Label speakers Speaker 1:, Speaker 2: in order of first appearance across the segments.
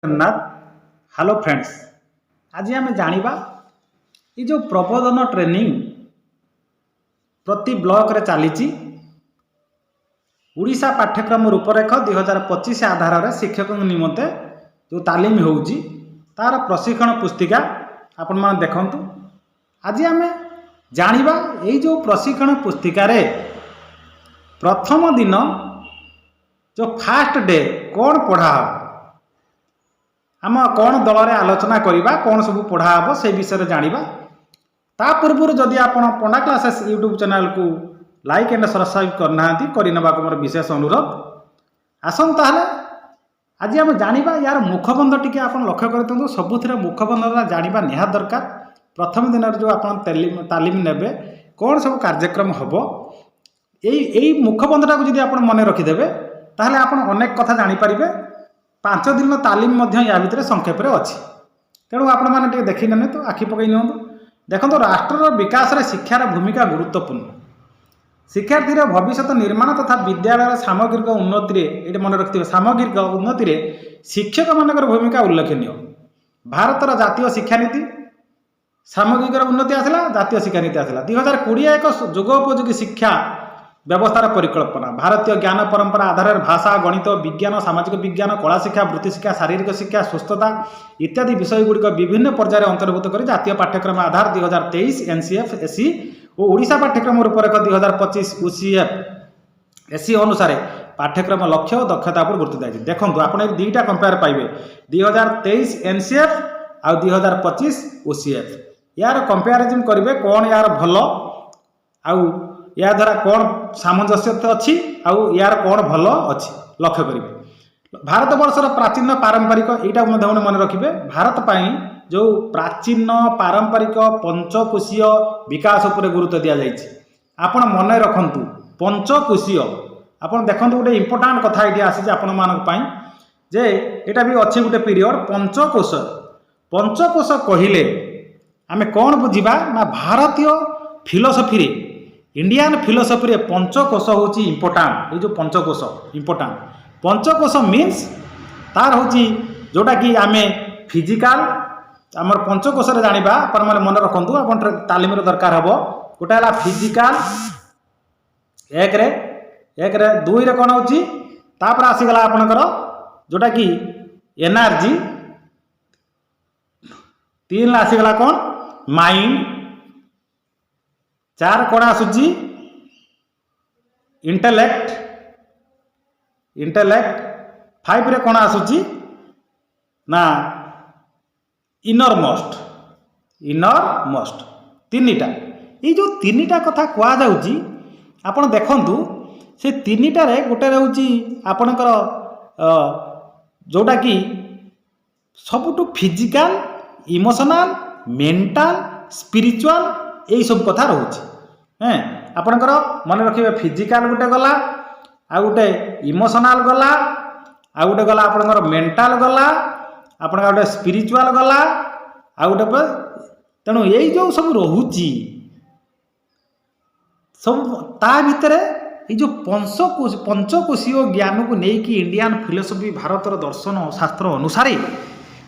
Speaker 1: Jagannath. Hello friends, आज आम जानिबा ये जो प्रबोधन ट्रेनिंग प्रति ब्लॉक रे चली उड़ीसा पाठ्यक्रम रूपरेख 2025 आधार में शिक्षक निमंते जो तालीम होउची तार प्रशिक्षण पुस्तिका आपण मान देखंतु। आज आम जानिबा ये जो प्रशिक्षण पुस्तिका रे प्रथम दिन जो फास्ट डे कौन पढ़ा आम कौन दल में आलोचना करवा कौन सब पढ़ा हम से विषय जानिबा। ता पूर्व जदि आप पंडा क्लासेस यूट्यूब चैनल को लाइक एंड सब्सक्राइब करना करनेबा मोर विशेष अनुरोध। आसन ताहले आज आम जानिबा यार मुखबंध टिके आप लक्ष्य करतु सबुथिरे मुखबंध जानिबा निहात दरकार। प्रथम दिन जो आप तालीम नेबे कौन सब कार्यक्रम हम यही मुखबंधटा को जब आप मन रखिदेवे ताहले आप अनेक कथा जानीपारे। 5 दिन तालीम या भितर संक्षेप में अच्छी तेणु आपण मैंने देखी ने तो आखि पकई नि देखो राष्ट्र विकास में शिक्षार भूमिका गुरुत्वपूर्ण। शिक्षार्थी भविष्य निर्माण तथा विद्यालय सामग्रिक उन्नति ये मन रखिए सामग्रिक उन्नति शिक्षक मान भूमिका उल्लेखनीय। भारतर जातीय शिक्षानीति सामग्रिक उन्नति आसला जातीय शिक्षानीति आसला 2020 एक जोगोपयोगी शिक्षा व्यवस्थार परिकल्पना भारतीय ज्ञान परंपरा आधार भाषा गणित विज्ञान सामाजिक विज्ञान कला शिक्षा वृत्ति शिक्षा शारीरिक शिक्षा सुस्थता इत्यादि विषय गुड़िक विभिन्न पर्यायर अंतर्भुक्त कर जातीय पाठ्यक्रम आधार 2023 एनसीएफ एससी और ओडिशा पाठ्यक्रम रूपरेख 2025 यूसीएफ एससी अनुसार पाठ्यक्रम लक्ष्य और दक्षता पर गुरुत्व दिया। देखो आप दुईटा कंपेयर पाइबे 2023 एनसीएफ और 2025 यूसीएफ यार कंपेरिजन करेंगे कौन यार भल आउ या द्वारा कौन सामंजस्य अच्छी आउ यार कौन भल अच्छी लक्ष्य करेंगे। भारत वर्षर प्राचीन पारंपरिक यहाँ मन रखिए भारत पाई जो प्राचीन पारंपरिक पंचकोशीय विकास उपर गुरुत्व दि जाए। आपण मन रखु पंचकोशीय आप देखो गोटे इंपोर्टाट कथा ये आसी आपण मानी जे यहाँ भी अच्छी गोटे पीरियड पंचकोश। पंचकोश कहले आम कौन बुझा ना भारतीय फिलोसफी इंडियन फिलोसफी रे पंचकोश हूँ इंपोर्टाट। ये जो पंचकोश इंपोर्टाट पंचकोश मीन्स तार हूँ जोटा कि आम फिजिकाल आमर पंचकोश जाना आप मन रखु आप तालीम दरकार हम गोटे है फिजिकाल एक रे 2 रे कौन होपर आसीगला आपणकर जोटा कि एनर्जी 3 आसीगला कौन माइंड 4 कौन आसूची इंटेलेक्ट 5 रे कौन आसूची ना इनर मोस्ट 3टा। ये जो 3टा कथा कह जाऊँगी आपण देखंतु से 3टारे गोटे रोचे आपणकर जोटा कि सबुठु फिजिकल इमोशनल मेंटल स्पिरिचुअल यही सब कथा रोचे। आपणकर मन रखिए फिजिकल गोटे गला आ गोटे इमोशनल गला आ गोटे गला आपणकर मेंटल गला आपण गोटे स्पिरिचुअल गला आ गोटे तेणु यही जो सब रोची सब ता भितर ये जो पंचकोशीय ज्ञान को लेकिन इंडियन फिलोसफी भारतर दर्शन शास्त्र अनुसार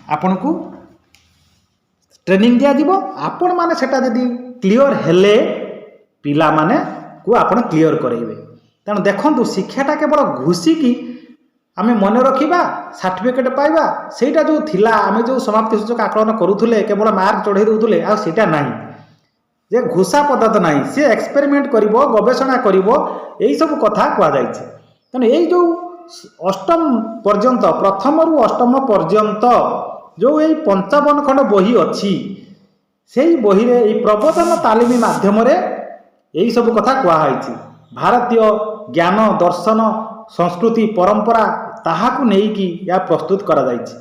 Speaker 1: आपण को ट्रेनिंग दिया आपण माने सेटा जदी क्लियर हेले पिला माने को आपण क्लियर करेंगे। तेणु देखो शिक्षाटा केवल घुषिकी आम मन रखा सर्टिफिकेट पाइबा सेटा जो थिला आम जो समाप्ति सूचक आकलन करूले केवल मार्क चढ़ाई दूसरे आटा ना जे घोषा पदार्थ ना सी एक्सपेरिमेंट कर गवेषणा कर यही सब कथा कहुई। तेणु यही जो अष्टम पर्यंत प्रथम रु अष्टम पर्यंत जो यही 55 खंड बही अच्छी से बही रे प्रबोधन तालीम माध्यम यही सब कथा कहुई। भारतीय ज्ञान दर्शन संस्कृति परंपरा ताहाकु नेकी या प्रस्तुत करा जायछि।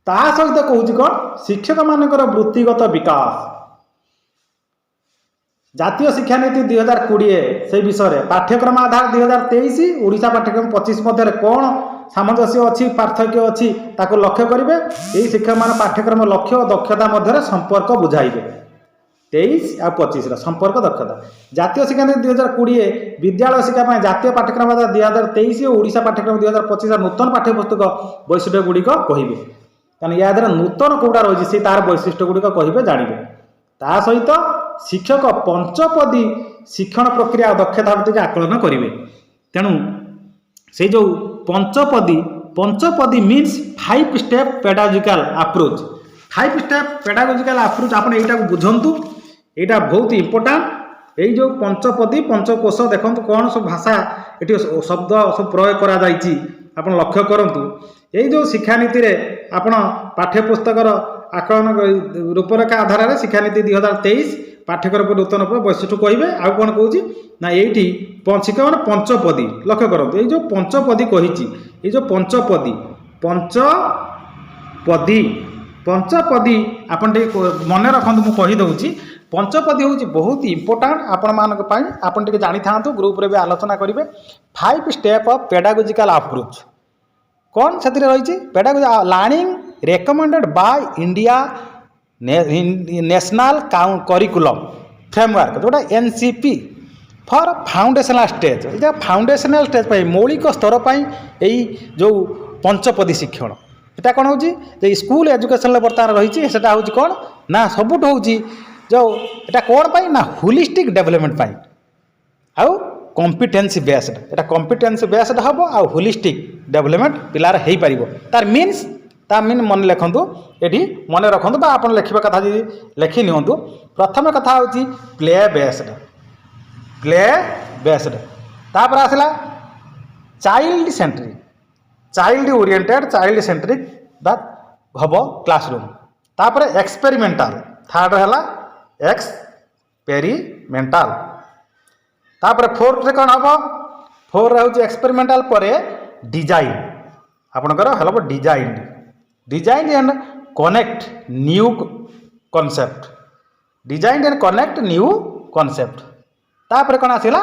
Speaker 1: ता सहित कहूँ कौन शिक्षक मानकर वृत्तिगत विकास जातीय शिक्षा नीति 2020 से विषय पाठ्यक्रम आधार 2023 ओडिशा पाठ्यक्रम 25 मध्य कौन सामंजस्य अच्छी पार्थक्य अच्छी ताको लक्ष्य करेंगे। यही शिक्षक मान पाठ्यक्रम लक्ष्य और दक्षता मध्य संपर्क बुझाइबे। 23 ଆଉ 25 संपर्क दक्षता जातीय शिक्षानीति 2020 विद्यालय शिक्षा जातीय पाठ्यक्रम 2023 और ओडिशा पाठ्यक्रम 2025 नूतन पाठ्यपुस्तक वैशिष्ट्य गुड़िक कहे कारण या द्वारा नूतन कौटा रही से तार वैशिष्ट्य गुड़िक कहे जानवे ता सहित शिक्षक पंचपदी शिक्षण प्रक्रिया दक्षता भित्तिक आकलन करेंगे तेणु से जो पंचपदी means 5 step pedagogical approach 5 step pedagogical approach आप यहाँ बुझंतु यहाँ बहुत इंपोर्टाट यही जो पंचपदी पंचकोश देखो कौन सब भाषा ये शब्द सब प्रयोग कर लक्ष्य करूँ यही जो शिक्षानीति आपण पाठ्यपुस्तकर आकलन रूपरेखा आधार में शिक्षानीति 2023 पाठ्यक्रम नूतन वैशिष्ट्य कहे आउ कौन कौच ना ये शिक्षक पंचपदी लक्ष्य करूँ ये जो पंचपदी कही ये जो पंचपदी पंचपदी आपन मन रखु मुझे कहीदे पंचपदी हूँ बहुत इंपोर्टाट आपण टे जानी था ग्रुप रे भी आलोचना करेंगे 5 स्टेप ऑफ पेडागोजिकल अप्रोच कौन से रही pedagogy learning recommended by India national curriculum framework जोटा एनसीपी फॉर फाउंडेशनल स्टेज ये फाउंडेशनल स्टेज पर मौलिक स्तर पर यही जो पंचपदी शिक्षण यहाँ कौन हो स्कूल एजुकेशन बर्तमान रही है हूँ कौन ना सबुठ हूँ जो यहाँ कौन पाई ना होलिस्टिक डेवलपमेंट पाई आउ कॉम्पिटेंसी बेस्ड यहाँ कॉम्पिटेंसी बेस्ड हम आउ होलिस्टिक डेवलपमेंट पिलार हो पार तार मीन्स मन लिखु ये मन रखु आप लिखा कथा लिखि नियंतु प्रथम कथा हूँ प्ले बेस्ड तापर आसला चाइल्ड ओरिएंटेड चाइल्ड सेंट्रिक हम क्लासरूम तापर एक्सपेरिमेंटाल थर्ड है एक्सपेरिमेंटाल तापर फोर्थ कौन हम फोर हूँ एक्सपेरिमेंटाल पर डिजाइन आपणकर हम design and connect new concept design and connect new concept तापर कौन आसला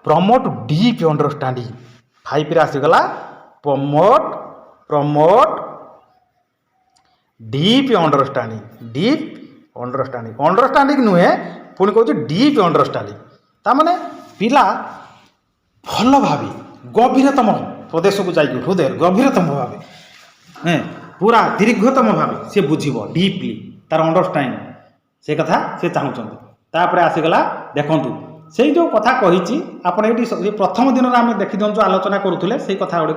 Speaker 1: प्रमोट डीप अंडरस्टैंडिंग 5 रे आसीगला प्रमोट डीप अंडरस्टैंडिंग नुहे पुणी कहूँ डीप अंडरस्टैंडिंग तामाने पिला भल भावी गभीरतम प्रदेश को जाइए हृदय गभीरतम भाव पूरा दीर्घतम भाव सी बुझब डीपली तार अंडरस्टैंडिंग से कथा से चाहूँगी आसीगला देखूँ से जो कथा कही आप प्रथम दिन आम देखी दिखाँ आलोचना करुले से कथा गुड़िक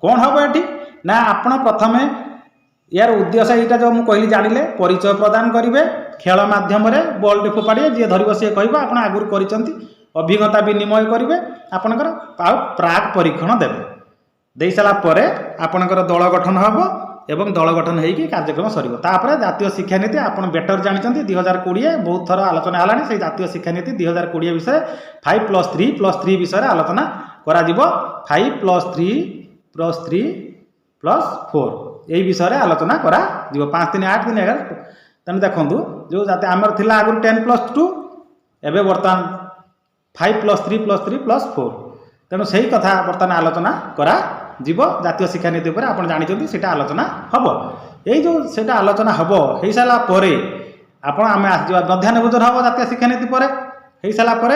Speaker 1: कौन हम ये ना आप प्रथम यार उद्देश्य यहाँ जो मुझे कहली जानिले परिचय प्रदान करेंगे खेल मध्यम बॉल टे फोपाड़े जी धरब सी कह आप आगुरी कर अभिज्ञता विनिमय करेंगे आपणकर प्राक परीक्षण देवे दे सारापर आपणकर दल गठन हम एवं दल गठन होगी कार्यक्रम सर जातीय शिक्षानीति आप बेटर जानते 2020 बहुत थर आलोचना है से जातीय शिक्षानीति 2020 विषय 5+3+3 विषय आलोचना करा 5+3+3+4 यही विषय आलोचना करा 5 दिन 8 दिन 11 तेणु देखूँ जो जाते आमर थी आगुरी 10+2 एवं बर्तमान 5+3+3+4 तेणु से कथा बर्तमान आलोचना करा जीव जातीय शिक्षानीति पर आप जानते हैं आलोचना हम यही जो सेटा आलोचना हम हो सारापर आप मध्याह्न भोजन हम जातीय शिक्षानीति पर हो सारापर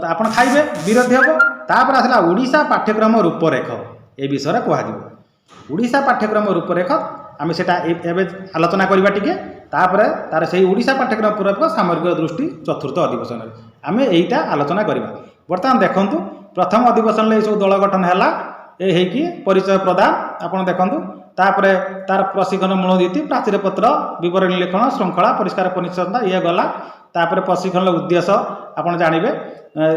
Speaker 1: आप खाइबे विरोधी हम तापर आसला ओडिशा पाठ्यक्रम रूपरेख ये विषय कह ओडिशा पाठ्यक्रम रूपरेख आम से आलोचना करवा टी तापर तार से ओडिशा पाठ्यक्रम पूर्वक सामरिक दृष्टि चतुर्थ अधिवेशन आम यहीटा आलोचना करवा बर्तमान देखूँ प्रथम अधिवेशन ये सब दल गठन है ये परिचय प्रदान आपड़ देखूँ तापर तार प्रशिक्षण मूलनीति प्राचीर पत्र विवरणी लेखन श्रृंखला परिष्कार परिच्छन्नता ये गला तापर प्रशिक्षण उद्देश्य आपड़ जानवे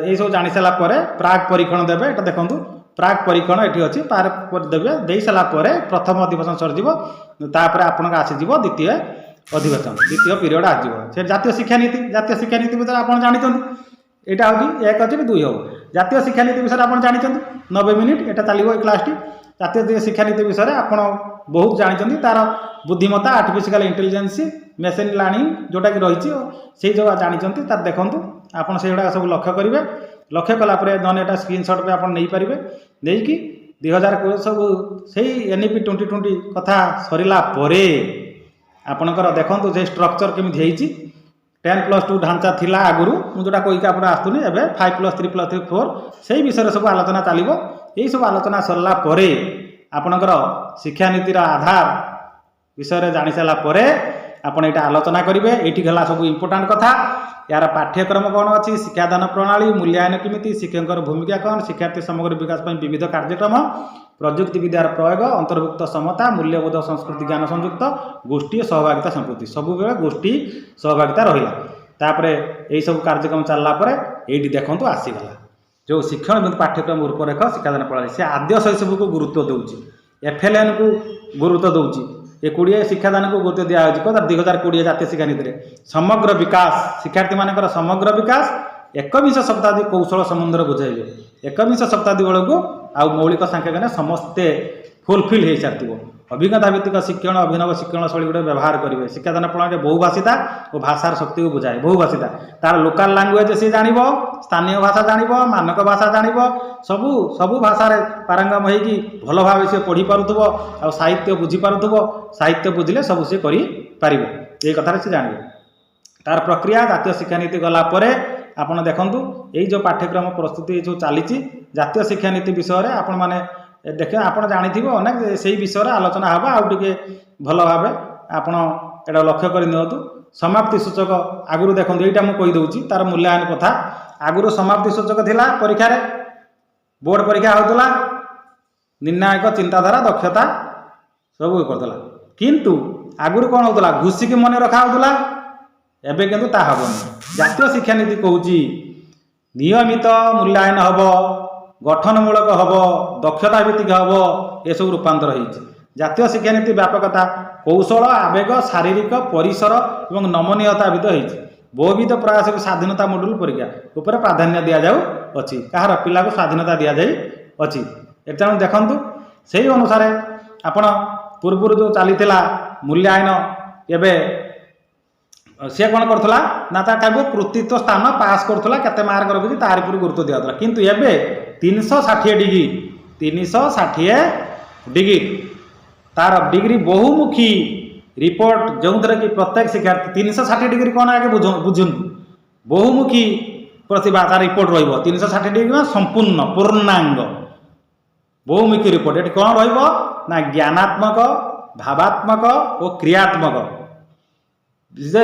Speaker 1: ये सब जानी सारापर प्राक परीक्षण देवे ये देखूँ प्राक परीक्षण ये अच्छी पार्क देवे दे सारापर प्रथम अधिवेशन सरीपर आपन आसीज द्वितीय अधिवेशन द्वितीय पीरियड आसो से जातीय शिक्षानीति विषय आप जानते यहाँ हूँ 1 अच्छे 2 हो जातीय शिक्षानीति विषय आप जानते 90 मिनिट यहाँ चलो क्लास टी जातीय शिक्षानीति विषय आप बहुत जानते तार बुद्धिमत्ता आर्टिफिशियल इंटेलिजेंस मेसीन लर्निंग जोटा कि रही से जो जानते तार देखूँ आप सब लक्ष्य करेंगे लक्ष्य कलापर नन यहाँ स्क्रीनशॉट पे आप नहीं पारे देखिए 2020 सब से NEP 2020 कथा सरला आपणकर देखूँ से स्ट्रक्चर केमी 10+2 ढांचा थिला आगुरु मु जोटा कहिका आपण आस्तुनी एबे 5+3+3 4 सेही विषय सब आलोचना चलिबो। एही सब आलोचना सरला परे आपणकर शिक्षा नीतिर आधार विषय रे जानि साला परे आपण एटा आलोचना करिवे। एठी गला सब इंपोर्टेंट कथा यार पाठ्यक्रम कौन अच्छी, शिक्षादान प्रणाली, मूल्यांकन केमिति, शिक्षक भूमिका कौन, शिक्षार्थी समग्र विकास पर विविध कार्यक्रम, प्रजुक्ति विद्यार प्रयोग, अंतर्भुक्त समता, मूल्यबोध संस्कृति ज्ञान संयुक्त, गोष्ठी सहभागिता संस्कृति सब बेले गोष्ठी सहभागिता रहिला। तापरे एही सब कार्यक्रम चलला परे एठी देखंतु आसीगला जो शिक्षण पाठ्यक्रम रूपरेख शिक्षादान प्रणाली से आद्य शैशव को गुरुत्व दउची, एफएलएन को गुरुत्व दउची, ये 20 शिक्षादान को गुरुत्व दिया होची कदा 2020 जातीय शिक्षा नीति रे समग्र विकास शिक्षार्थी मानकर समग्र विकास 21 शताब्दी कौशल समुद्र बुझाइले 21 शताब्दी बेलू आउ मौलिक सांख्यिकी समस्ते फुलफिल हो सारी अभिज्ञता भित्तिक शिक्षण अभिनव शिक्षण शैली गुटे व्यवहार करेंगे। शिक्षादान प्रणाली बहुभाषिता और भाषार शक्ति को बुझाए बहुभाषिता तार लोकाल लांगुएज सी जान स्थानीय भाषा जान मानक भाषा जान सबू सबू भाषा पारंगम होगी भल भाव सी पढ़ी पारुथबो आ साहित्य बुझी पारुथबो साहित्य बुझिले सब सी करि पारिबो ए कथा से जानबे। तार प्रक्रिया जातीय शिक्षा नीति गला परे आपण देखंतु एई जो पाठ्यक्रम प्रस्तुति जो चली जातीय शिक्षा नीति विषय रे आपण माने देखे आपण जानिथिबो अनेक सेही विषय रे आलोचना हबा आ टिके भल भाबे आपण एटा लक्ष्य करि नियतु। समाप्ति सूचक आगुरु देखंतु एटा मु कहि दउची तार मूल्यांकन कथा आगुरु समाप्ति सूचक थिला परीक्षा रे बोर्ड परीक्षा होतला निर्णायक चिंताधारा दक्षता सब करतला किंतु आगुरु कोन होतला घुसी के मन रखा होतला एबे किंतु ता हबनी। जातीय शिक्षा नीति कहूची नियमित मूल्यांकन हब गठनमूलक हब दक्षता भित्तिक हब ये सब रूपांतर होइछि। जातीय शिक्षा नीति व्यापकता कौशल आवेग शारीरिक परिसर और नमनीयता भितर होइछि। बहुविध प्रयास स्वाधीनता मॉड्यूल परीक्षा उपर प्राधान्य दि जाउ अछि कहार पिला को स्वाधीनता दि जाई अछि। एतेणु देखंतु सेही अनुसार आपण पूर्व जो चलीथिला मूल्यांकन एबे सी कौन करथला ना ताको कृतित्व स्थान पास करथला केते मार्क रखि तार पर गुरुत्व दियाथला किंतु एबे 360 डिग्री 360 डिग्री तार डिग्री बहुमुखी रिपोर्ट जो कि प्रत्येक शिक्षार्थी 360 डिग्री कौन आगे बुझु बहुमुखी प्रतिभा तार रिपोर्ट रहिबो 360 डिग्री में संपूर्ण पूर्णांग बहुमुखी रिपोर्ट ये कौन रहिबो ना ज्ञानात्मक भावात्मक और क्रियात्मक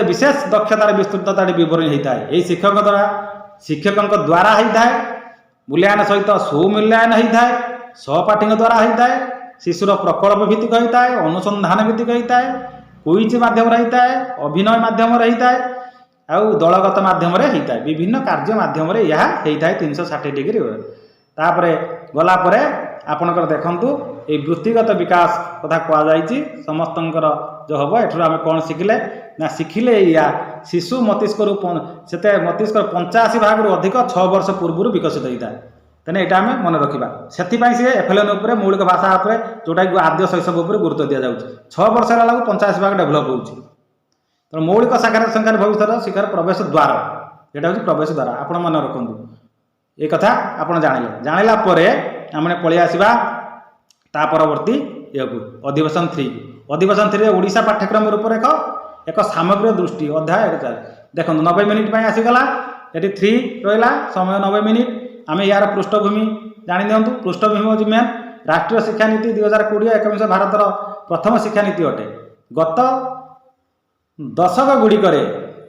Speaker 1: विशेष दक्षतार विस्तृतता विवरण होता है। यही शिक्षकों द्वारा होता है मूल्यांकन सहित सुमूल्यांकन होता है सहपाठी द्वारा होता है शिशुर प्रकल्प भित्तिक होता है अनुसंधान भित्तिक होता है क्विज माध्यम होता है अभिनय माध्यम होता है आउ दलगत माध्यम होता है विभिन्न कार्य माध्यम यह होता है 360 डिग्री तापर गला परे आपणकर देखंतु ये वृत्तिगत विकास कथा कहुई समस्त जो हम एठू आम कौन शिखिले ना शिखिले या शिशु मस्तिष्क से मस्तिष्क 85% अधिक 6 वर्ष पूर्व विकसित होता है तेने यहाँ आम मन रखा से एफएलएन मौलिक भाषा जोटा कि आद्य शैशव गुरुत्व दि जाऊँगी 6 वर्ष है 85% डेभलप हो मौलिक शाखार संख्यार भविष्य शिक्षार प्रवेश द्वार यहाँ हूँ प्रवेश द्वार आपण मन रखु ये कथा आप जानिला आम पलि आसवा ता परवर्ती ये अधिवेशन 3 अधिवेशन 3 ओडिशा पाठ्यक्रम रूपरेख एक सामग्री दृष्टि अध्याय देखो 90 मिनिट आसीगला ये 3 रहा समय 90 मिनिट आम यार पृष्ठभूमि जानी दिंतु पृष्ठभूमि हूँ मेन राष्ट्रीय शिक्षा नीति 2020-21 भारतर प्रथम शिक्षा नीति अटे। गत दशक गुड़िक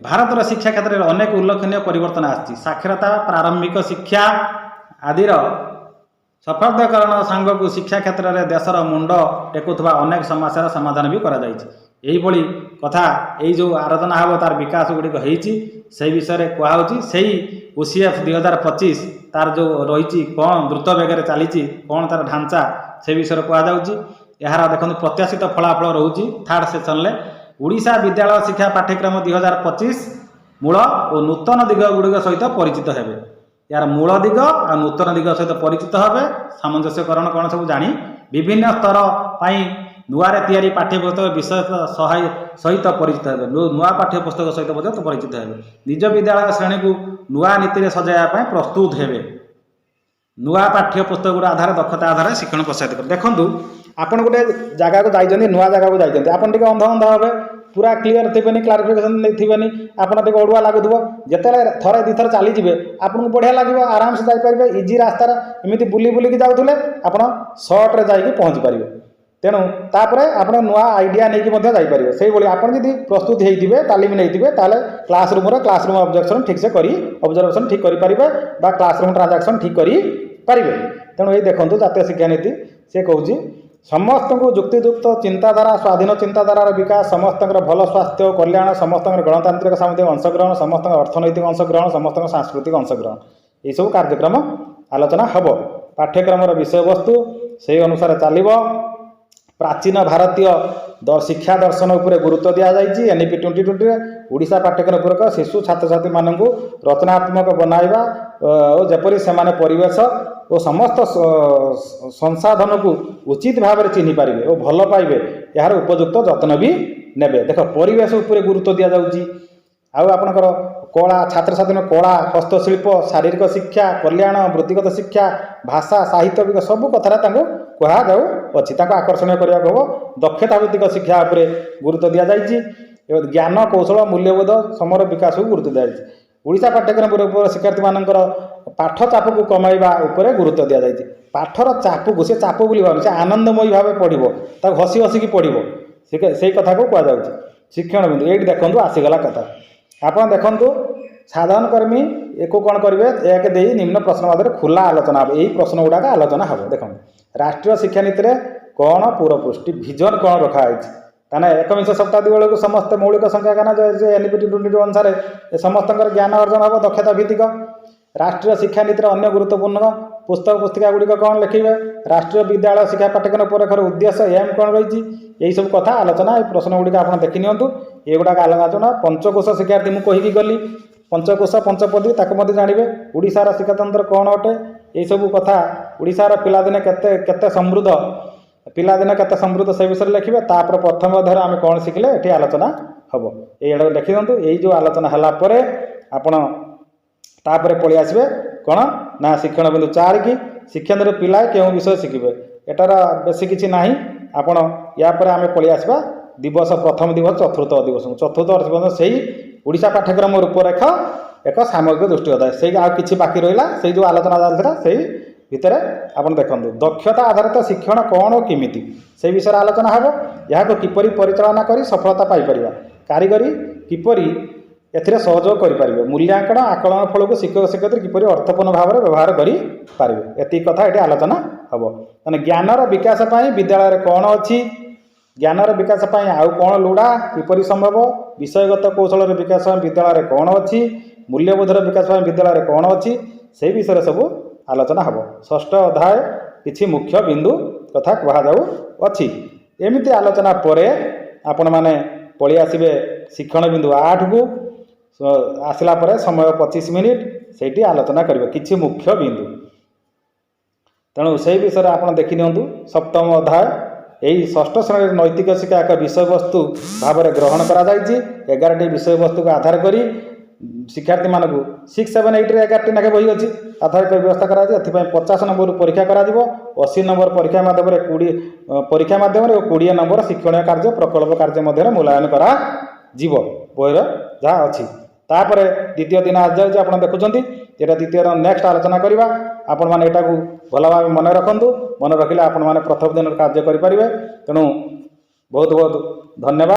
Speaker 1: भारतर शिक्षा क्षेत्र में अनेक उल्लेखनीय परिवर्तन आसी साक्षरता प्रारंभिक शिक्षा आदिर सफलताकरण सांगक शिक्षा क्षेत्र में देशर मुंड टेकुवा अनेक समस्यार समाधान भी करा यही कथा यही जो आलोचना हम तार विकास गुड़िक से विषय में कहुच्छी से ओसीएफ 2025 तार जो रही कौन द्रुत बेगर चली कौन तार ढांचा से विषय कहुच्छी यार देखो प्रत्याशित फलाफल रोचे 3rd सेसन में ओडिशा विद्यालय शिक्षा पाठ्यक्रम 2025 मूल और नूतन दिग गुड़िक सहित परिचित हेबे यार मूल दिग आ नूतन दिग सहित परिचित हेबे सामंजस्यकरण कौन सब जानी विभिन्न स्तर पर नुआरे तैयारी पाठ्यपुस्तक विषय सहित परिचित हेबे नुआ पाठ्यपुस्तक सहित परिचित हेबे निज विद्यालय श्रेणी को नुआ नीति सजाइवाई प्रस्तुत हेबे नुआ पाठ्यपुस्तक आधार दक्षता आधार शिक्षण प्रोत्साहित कर देखूँ आपन गोटे जगह को जाइए नुआ जगह को जाइए आपन टे अंध अंध हे पूरा क्लीयर थे क्लारिफिकेशन थे आपड़ टे अड़ुआ लगुव जिते थरे दी थर चलीजे आपको बढ़िया लगे आराम से जापर इजी रास्तार एमती बुली बुलिकी जाऊे आप सर्ट्रे जाकि पहुँची पारे तेणु तापर आप नुआ आइडिया नहीं जापर से आप प्रस्तुत होते तालीम नहीं ताले क्लासरूम ऑब्जेक्शन ठीक से ऑब्जर्वेशन ठीक करेंगे क्लासरूम ट्रांजाक्शन ठीक करेंगे तेणु ये देखो जातीय शिक्षा नीति से कहूँ समस्त को युक्तियुक्त चिंताधारा स्वाधीन चिंताधारार विकास समस्त भल स्वास्थ्य कल्याण समस्त गणतांत्रिक सामाजिक अंशग्रहण समस्त अर्थनैतिक अंशग्रहण समस्त सांस्कृतिक अंशग्रहण ये सब कार्यक्रम आलोचना हम पाठ्यक्रम विषय वस्तु से अनुसार चलो प्राचीन भारतीय शिक्षा दर्शन उपर गुरुत्व दि जाएगी एनईपी 2020 ओडिशा पाठ्यक्रम पूरक शिशु छात्र छात्री मानक रचनात्मक बनाइबा और जपरी से परिवेश और समस्त संसाधन को उचित भाव में चिन्ह पारे और भल पाइबे यार उपयुक्त जत्न भी नेबे देख परिवेश उपर गुरुत्व दि जाऊँगी आपणकर कला छात्र छात्री कला हस्तशिल्प शारीरिक शिक्षा कल्याण वृत्तिगत शिक्षा भाषा साहित्य सब कथा कहुच्छी आकर्षणीय करने को हम दक्षता भित्तिक शिक्षा उपर गुरुत्व दि जाएगी ज्ञान कौशल मूल्यबोध समर विकास को गुरुत्व दि जाएगी ओडिशा पाठ्यक्रम शिक्षार्थी मानकर पाठ चाप को कमाइबा उपर गुरुत्व दि जाएगी पाठर चाप को सी चाप बोली भाव से आनंदमयी भाव पढ़ो हसी हसिकी पढ़ो से कथा को कहुच्छे शिक्षण बिंदु ये देखो आसीगला कथा आप देखु साधारण कर्मी एको कौन करेंगे एक दे निम्न प्रश्न मध्य खुला आलोचना हम यही प्रश्न गुड़ाक आलोचना हम देखो राष्ट्रीय शिक्षा नीति में कौन पूर्वपृष्टि विजन कौन रखाई ताने एकविंश शताब्दी बेलू समस्त मौलिक संख्या ज्ञान जो एनईपी 2020 अनुसार समस्त ज्ञान अर्जन हम दक्षता भित्तिक राष्ट्रीय शिक्षा नीतिर अन्य गुरुत्वपूर्ण पुस्तक पुस्तिका गुड़िक कौन लिखे राष्ट्रीय विद्यालय शिक्षा पाठ्यक्रम पुरखर उद्देश्य एम कौन रही यही सब कथा आलोचना प्रश्न गुड़िक आप देखी नियंतु ये गुड़ाक आलोचना पंचकोश शिक्षार्थी मुझे कहीकि गली पंचकोश पंचपदी ताको जानवे ओडिशार शिक्षातंत्र कौन अटे यही सब कथा ओडिशार पिलादिने केते समृद्ध पिलादिने केते समृद्ध से विषय लिखे तापर प्रथम अध्याय आम कौन शिखले ये आलोचना हम ये लिखि दिंतु यही जो आलोचना है आपण तापर पलि आसबे कौन ना शिक्षण बिंदु 4 की शिक्षण पिला क्यों विषय शिखे एटार बेसी किसी ना आपण यापर आम पलि आसबा दिवस प्रथम दिवस चतुर्थ दिवस से ओडिशा पाठ्यक्रम रूपरेख एक सामग्रिक दृष्टिगत से कि बाकी रहा से जो आलोचना चलता से भितर आप देखो दक्षता आधारित शिक्षण कौन और किमिति से विषय आलोचना हम यहाँ किपरि परिचालना कर सफलता पाइपर कारीगरी किपरि एथिरे सहयोग करेंगे मूल्यांकन आकलन फल को शिक्षक शिक्षयित्री किपरि अर्थपूर्ण भाव में व्यवहार करेंगे एति कथा ये आलोचना हम मैंने ज्ञानर विकास विद्यालय कौन अच्छी ज्ञानर विकास आउ कौन लोड़ा किपरि संभव विषयगत कौशल विकास विद्यालय कौन अच्छी मूल्यबोधर विकास विद्यालय कौन अच्छी से विषय सब आलोचना हम षष्ठ अध्याय किछि मुख्य बिंदु कथा कहुच्छी एमती आलोचना पर आपण मैंने पलि आसबे शिक्षण बिंदु 8 को आसला पर समय 25 मिनिट से आलोचना करेंगे किछि मुख्य बिंदु तेणु से विषय आप देखी नियंतु सप्तम अध्याय यही षष्ठ श्रेणी नैतिक शिक्षा एक विषय वस्तु भाव में ग्रहण कर 11टी विषय वस्तु को आधार कर शिक्षार्थी मानक 6, 7, 8 11टी नाके बही अच्छी आधारित व्यवस्था कर 50 नंबर परीक्षा कर 80 नंबर परीक्षा मध्यम 20 परीक्षा मध्यम 20 नंबर शिक्षण कार्य प्रकल्प कार्य मध्य मूल्यांकन करा बहीर जहाँ अच्छी तापर द्वितीय दिन आज जाऊँगी आप देखुं ये द्वितीय नेक्स्ट आलोचना करवा आपण मैंने यहाँ भल भाव मन रखु मन रखिले आपण मैंने प्रथम दिन कार्य करेंगे तेणु बहुत बहुत धन्यवाद।